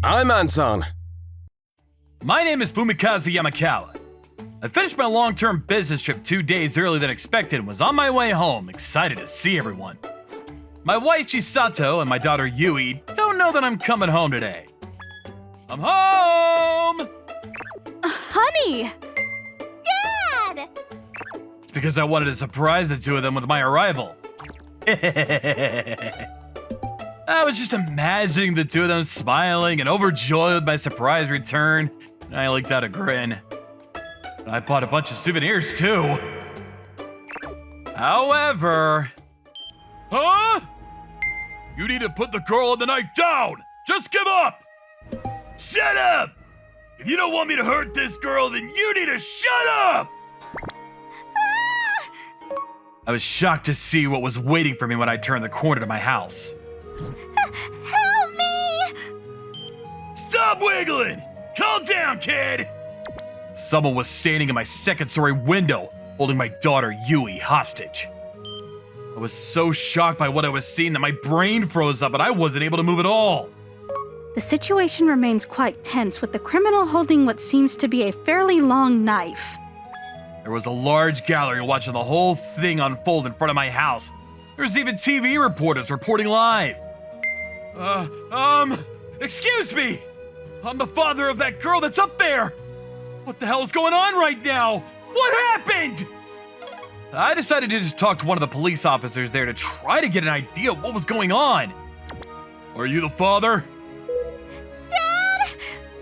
I'm Anton. My name is Fumikazu Yamakawa. I finished my long-term business trip 2 days earlier than expected and was on my way home, excited to see everyone. My wife Chisato and my daughter Yui don't know that I'm coming home today. I'm home! Honey! Dad! It's because I wanted to surprise the two of them with my arrival. I was just imagining the two of them smiling and overjoyed with my surprise return, and I leaked out a grin. I bought a bunch of souvenirs too. However... Huh? You need to put the girl and the knife down! Just give up! Shut up! If you don't want me to hurt this girl, then you need to shut up! I was shocked to see what was waiting for me when I turned the corner to my house. Help me! Stop wiggling! Calm down, kid! Someone was standing in my second-story window, holding my daughter Yui hostage. I was so shocked by what I was seeing that my brain froze up and I wasn't able to move at all. The situation remains quite tense with the criminal holding what seems to be a fairly long knife. There was a large gallery watching the whole thing unfold in front of my house. There was even TV reporters reporting live. Excuse me! I'm the father of that girl that's up there! What the hell is going on right now? What happened? I decided to just talk to one of the police officers there to try to get an idea of what was going on. Are you the father? Dad!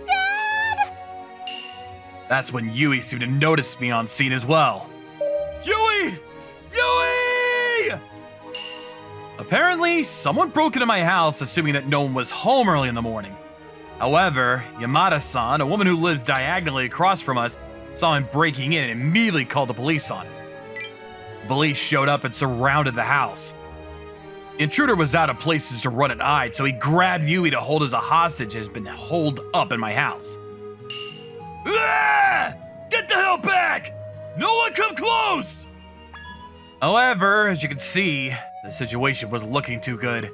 Dad! That's when Yui seemed to notice me on scene as well. Yui! Yui! Apparently, someone broke into my house assuming that no one was home early in the morning. However, Yamada-san, a woman who lives diagonally across from us, saw him breaking in and immediately called the police on him. The police showed up and surrounded the house. The intruder was out of places to run and hide, so he grabbed Yui to hold as a hostage has been holed up in my house. Ah! Get the hell back! No one come close! However, as you can see, the situation was looking too good.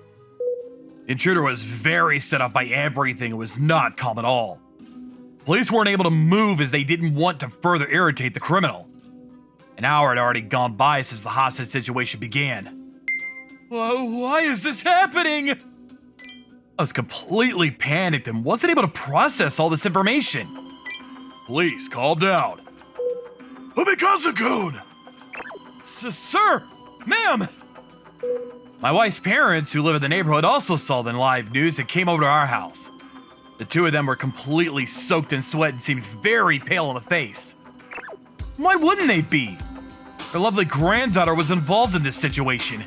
The intruder was very set up by everything and was not calm at all. Police weren't able to move as they didn't want to further irritate the criminal. An hour had already gone by since the hostage situation began. Why is this happening? I was completely panicked and wasn't able to process all this information. Please, calm down. Fumikazu-kun! Sir! Ma'am! My wife's parents, who live in the neighborhood, also saw the live news and came over to our house. The two of them were completely soaked in sweat and seemed very pale in the face. Why wouldn't they be? Their lovely granddaughter was involved in this situation.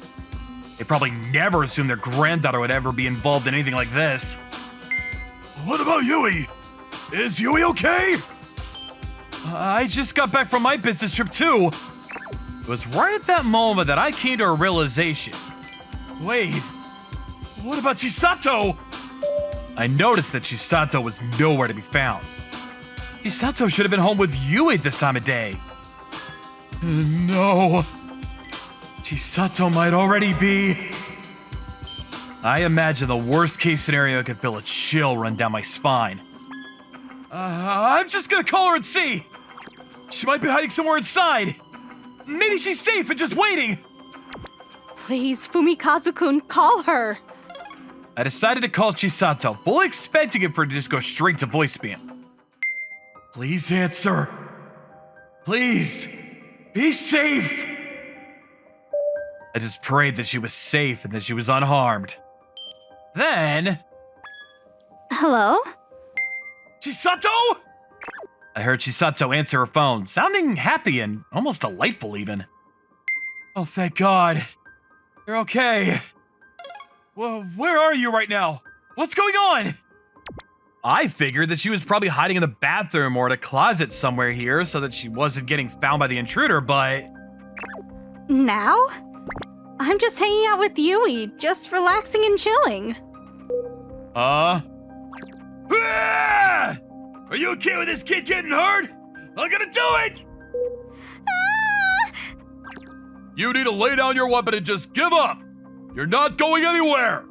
They probably never assumed their granddaughter would ever be involved in anything like this. What about Yui? Is Yui okay? I just got back from my business trip too. It was right at that moment that I came to a realization. Wait, what about Chisato? I noticed that Chisato was nowhere to be found. Chisato should have been home with Yui at this time of day. No. Chisato might already be... I imagine the worst case scenario could feel a chill run down my spine. I'm just gonna call her and see. She might be hiding somewhere inside. Maybe she's safe and just waiting. Please, Fumikazu-kun, call her. I decided to call Chisato, fully expecting it for it to just go straight to voicemail. Please answer. Please, be safe. I just prayed that she was safe and that she was unharmed. Then... Hello? Chisato? I heard Chisato answer her phone, sounding happy and almost delightful even. Oh, thank God. You're okay. Well, where are you right now? What's going on? I figured that she was probably hiding in the bathroom or in a closet somewhere here so that she wasn't getting found by the intruder, but... Now? I'm just hanging out with Yui, just relaxing and chilling. Ah! Are you okay with this kid getting hurt? I'm gonna do it! Ah! You need to lay down your weapon and just give up! You're not going anywhere!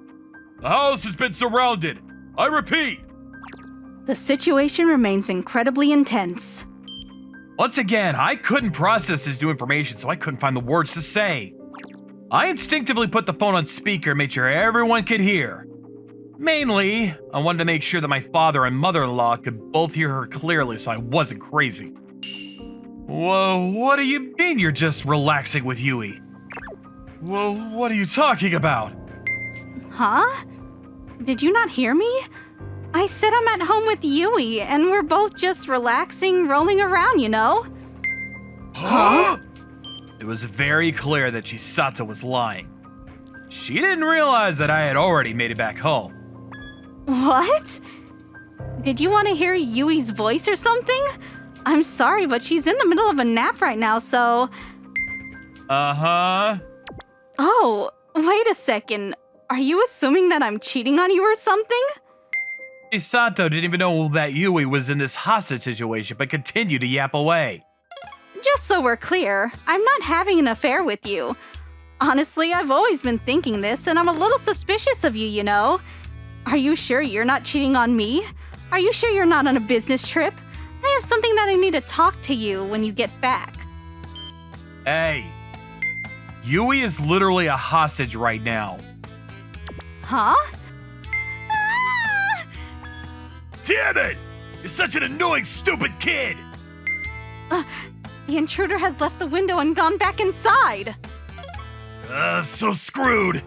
The house has been surrounded. I repeat, The situation remains incredibly intense. Once again, I couldn't process this new information, so I couldn't find the words to say. I instinctively put the phone on speaker and made sure everyone could hear. Mainly, I wanted to make sure that my father and mother-in-law could both hear her clearly so I wasn't crazy. Whoa, what do you mean you're just relaxing with Yui? Whoa, what are you talking about? Huh? Did you not hear me? I said I'm at home with Yui, and we're both just relaxing, rolling around, you know? Huh? It was very clear that Chisato was lying. She didn't realize that I had already made it back home. What? Did you want to hear Yui's voice or something? I'm sorry, but she's in the middle of a nap right now, so... Uh-huh. Oh, wait a second. Are you assuming that I'm cheating on you or something? Chisato didn't even know that Yui was in this hostage situation, but continued to yap away. Just so we're clear, I'm not having an affair with you. Honestly, I've always been thinking this, and I'm a little suspicious of you, you know? Are you sure you're not cheating on me? Are you sure you're not on a business trip? I have something that I need to talk to you when you get back. Hey, Yui is literally a hostage right now. Huh? Ah! Damn it! You're such an annoying, stupid kid! The intruder has left the window and gone back inside. I'm so screwed.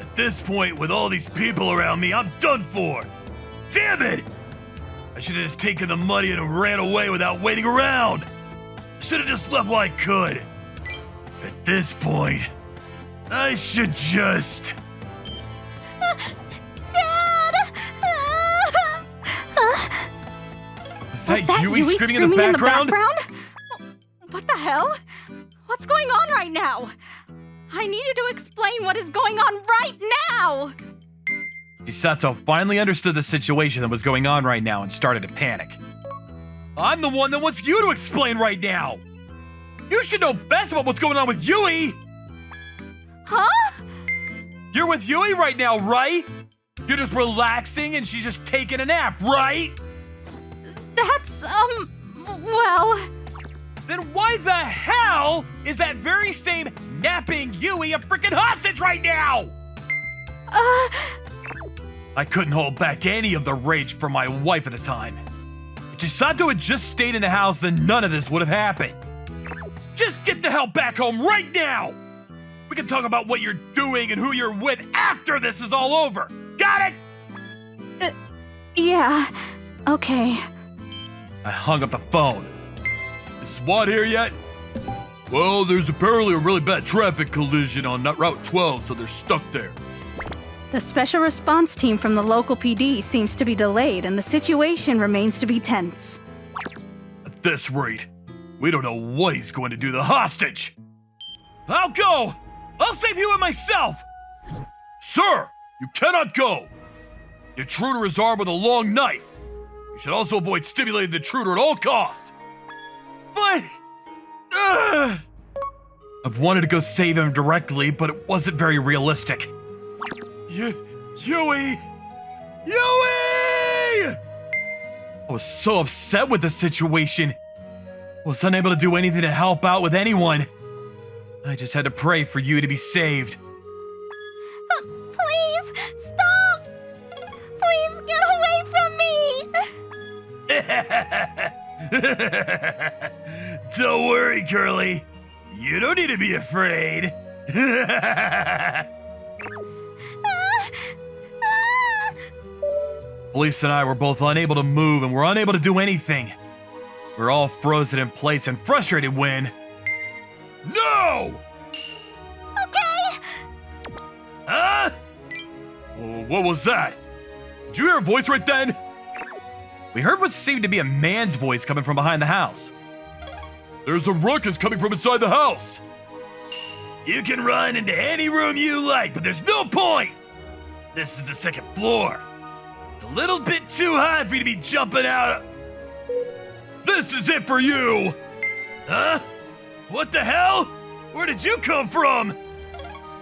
At this point, with all these people around me, I'm done for. Damn it! I should have just taken the money and ran away without waiting around. I should have just left while I could. At this point, I should just... Dad! Is Was that Yui screaming in the background? What the hell? What's going on right now? I need you to explain what is going on right now! Chisato finally understood the situation that was going on right now and started to panic. I'm the one that wants you to explain right now! You should know best about what's going on with Yui! Huh? You're with Yui right now, right? You're just relaxing and she's just taking a nap, right? That's, well... Then why the hell is that very same napping Yui a freaking hostage right now? I couldn't hold back any of the rage from my wife at the time. If Chisato had just stayed in the house, then none of this would have happened. Just get the hell back home right now! We can talk about what you're doing and who you're with after this is all over. Got it? Yeah, okay. I hung up the phone. Is SWAT here yet? Well, there's apparently a really bad traffic collision on Route 12, so they're stuck there. The special response team from the local PD seems to be delayed and the situation remains to be tense. At this rate, we don't know what he's going to do to the hostage. I'll go! I'll save you and myself! Sir, you cannot go! The intruder is armed with a long knife. You should also avoid stimulating the intruder at all costs. But... I wanted to go save him directly, but it wasn't very realistic. Yui! Yui! I was so upset with the situation. I was unable to do anything to help out with anyone. I just had to pray for you to be saved. Please, stop! Please get away from me! Don't worry, Curly. You don't need to be afraid. Police and I were both unable to move and were unable to do anything. We're all frozen in place and frustrated when... No! Okay! Huh? What was that? Did you hear a voice right then? We heard what seemed to be a man's voice coming from behind the house. There's a ruckus coming from inside the house. You can run into any room you like, but there's no point. This is the second floor. It's a little bit too high for you to be jumping out. This is it for you. Huh? What the hell? Where did you come from?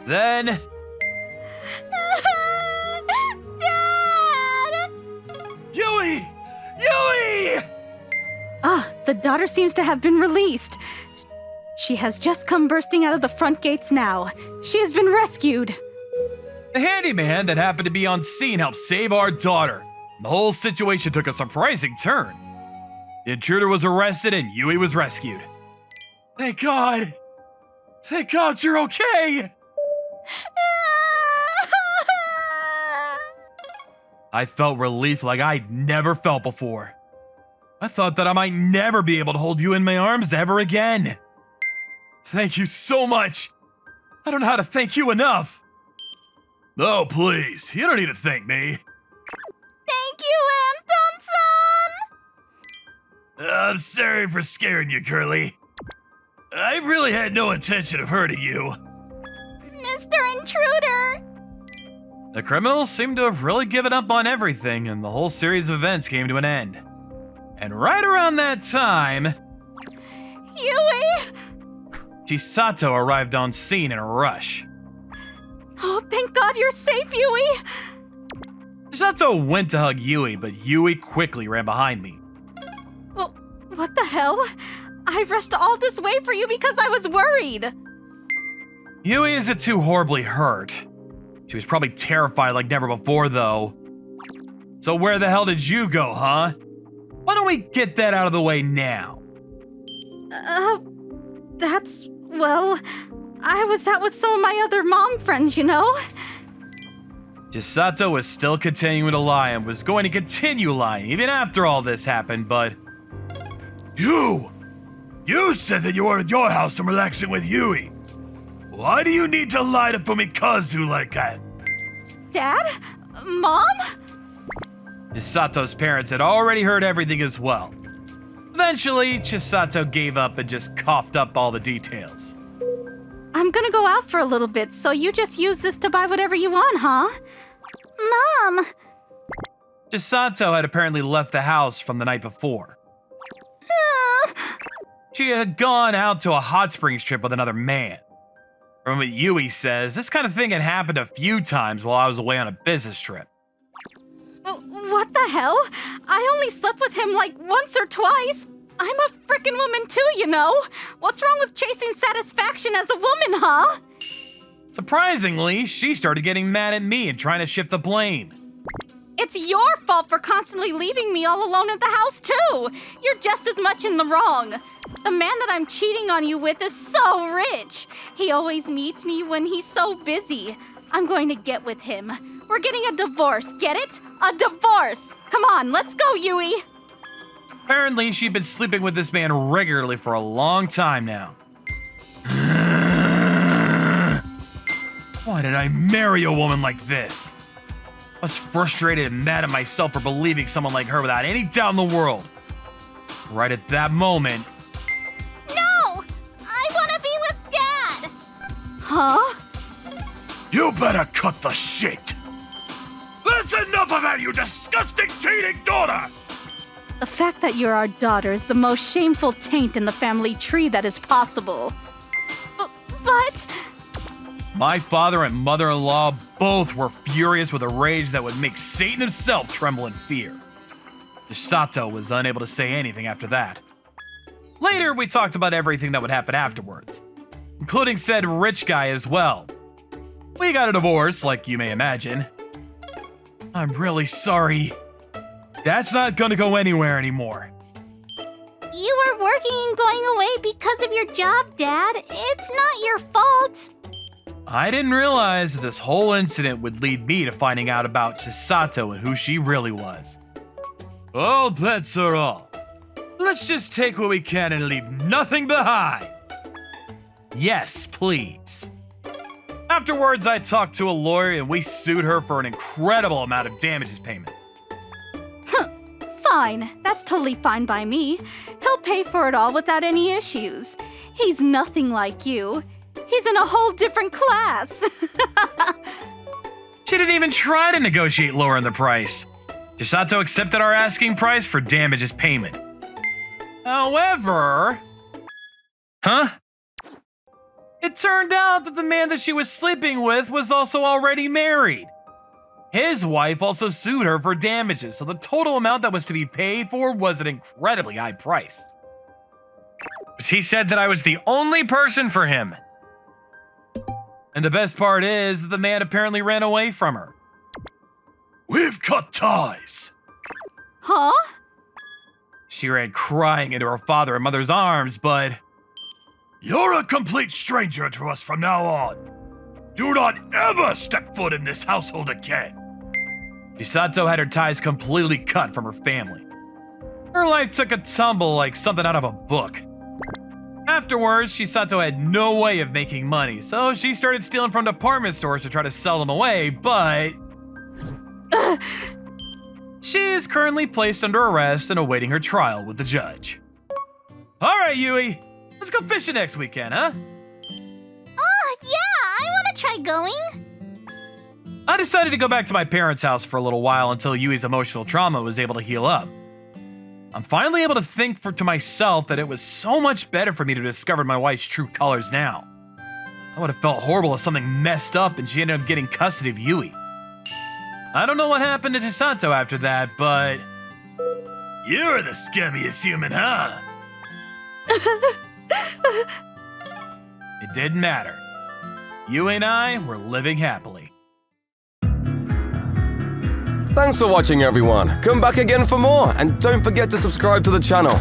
Then... Dad! Yui! Yui! Ah, the daughter seems to have been released. She has just come bursting out of the front gates now. She has been rescued. The handyman that happened to be on scene helped save our daughter. The whole situation took a surprising turn. The intruder was arrested and Yui was rescued. Thank God. Thank God you're okay. I felt relief like I'd never felt before. I thought that I might never be able to hold you in my arms ever again. Thank you so much. I don't know how to thank you enough. Oh, please. You don't need to thank me. Thank you, Anton-san! I'm sorry for scaring you, Curly. I really had no intention of hurting you. Mr. Intruder! The criminals seemed to have really given up on everything, and the whole series of events came to an end. And right around that time, Yui! Chisato arrived on scene in a rush. Oh, thank God you're safe, Yui! Chisato went to hug Yui, but Yui quickly ran behind me. Well, what the hell? I rushed all this way for you because I was worried. Yui isn't too horribly hurt. She was probably terrified like never before, though. So where the hell did you go, huh? Why don't we get that out of the way now? Well, I was out with some of my other mom friends, you know? Chisato was still continuing to lie and was going to continue lying even after all this happened, but... You said that you were at your house and relaxing with Yui. Why do you need to lie to Fumikazu like that? Dad? Mom? Chisato's parents had already heard everything as well. Eventually, Chisato gave up and just coughed up all the details. I'm gonna go out for a little bit, so you just use this to buy whatever you want, huh? Mom! Chisato had apparently left the house from the night before. She had gone out to a hot springs trip with another man. From what Yui says, this kind of thing had happened a few times while I was away on a business trip. What the hell? I only slept with him like once or twice. I'm a frickin' woman too, you know? What's wrong with chasing satisfaction as a woman, huh? Surprisingly, she started getting mad at me and trying to shift the blame. It's your fault for constantly leaving me all alone at the house too. You're just as much in the wrong. The man that I'm cheating on you with is so rich. He always meets me when he's so busy. I'm going to get with him. We're getting a divorce, get it? A divorce! Come on, let's go, Yui! Apparently, she'd been sleeping with this man regularly for a long time now. Why did I marry a woman like this? I was frustrated and mad at myself for believing someone like her without any doubt in the world. Right at that moment... No! I want to be with Dad! Huh? You better cut the shit! That's enough of that, you disgusting cheating daughter! The fact that you're our daughter is the most shameful taint in the family tree that is possible. But... My father and mother-in-law both were furious with a rage that would make Satan himself tremble in fear. Chisato was unable to say anything after that. Later, we talked about everything that would happen afterwards, including said rich guy as well. We got a divorce, like you may imagine. I'm really sorry. That's not gonna go anywhere anymore. You were working and going away because of your job, Dad. It's not your fault. I didn't realize that this whole incident would lead me to finding out about Chisato and who she really was. All bets are off. Let's just take what we can and leave nothing behind. Yes, please. Afterwards, I talked to a lawyer and we sued her for an incredible amount of damages payment. Fine, that's totally fine by me. He'll pay for it all without any issues. He's nothing like you. He's in a whole different class. She didn't even try to negotiate lowering the price. Chisato accepted our asking price for damages payment. However... Huh? It turned out that the man that she was sleeping with was also already married. His wife also sued her for damages, so the total amount that was to be paid for was an incredibly high price. But he said that I was the only person for him. And the best part is that the man apparently ran away from her. We've cut ties. Huh? She ran crying into her father and mother's arms, but... You're a complete stranger to us from now on. Do not ever step foot in this household again. Chisato had her ties completely cut from her family. Her life took a tumble like something out of a book. Afterwards, Chisato had no way of making money, so she started stealing from department stores to try to sell them away, but... She is currently placed under arrest and awaiting her trial with the judge. Alright, Yui, let's go fishing next weekend, huh? Oh, yeah, I want to try going. I decided to go back to my parents' house for a little while until Yui's emotional trauma was able to heal up. I'm finally able to think to myself that it was so much better for me to discover my wife's true colors now. I would have felt horrible if something messed up and she ended up getting custody of Yui. I don't know what happened to Chisato after that, but... You're the scummiest human, huh? It didn't matter. Yui and I were living happily. Thanks for watching, everyone. Come back again for more, and don't forget to subscribe to the channel.